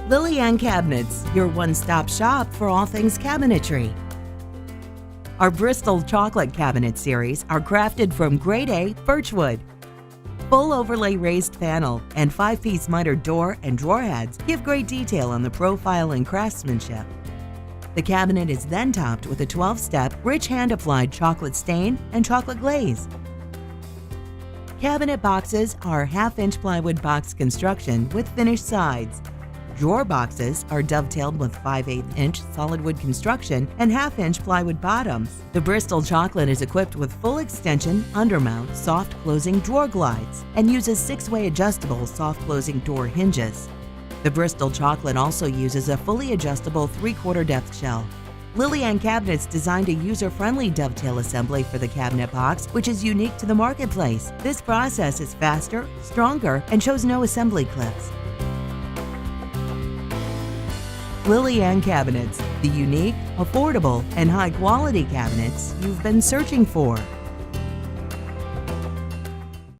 Lillian Cabinets, your one-stop shop for all things cabinetry. Our Bristol Chocolate Cabinet series are crafted from grade A birchwood. Full overlay raised panel and 5-piece mitered door and drawer heads give great detail on the profile and craftsmanship. The cabinet is then topped with a 12-step, rich hand-applied chocolate stain and chocolate glaze. Cabinet boxes are 1/2-inch plywood box construction with finished sides. Drawer boxes are dovetailed with 5/8-inch solid wood construction and 1/2-inch plywood bottoms. The Bristol Chocolate is equipped with full extension, undermount, soft closing drawer glides and uses 6-way adjustable soft closing door hinges. The Bristol Chocolate also uses a fully adjustable 3/4 depth shelf. Lillian Cabinets designed a user-friendly dovetail assembly for the cabinet box, which is unique to the marketplace. This process is faster, stronger, and shows no assembly clips. Lillian Cabinets, the unique, affordable, and high-quality cabinets you've been searching for.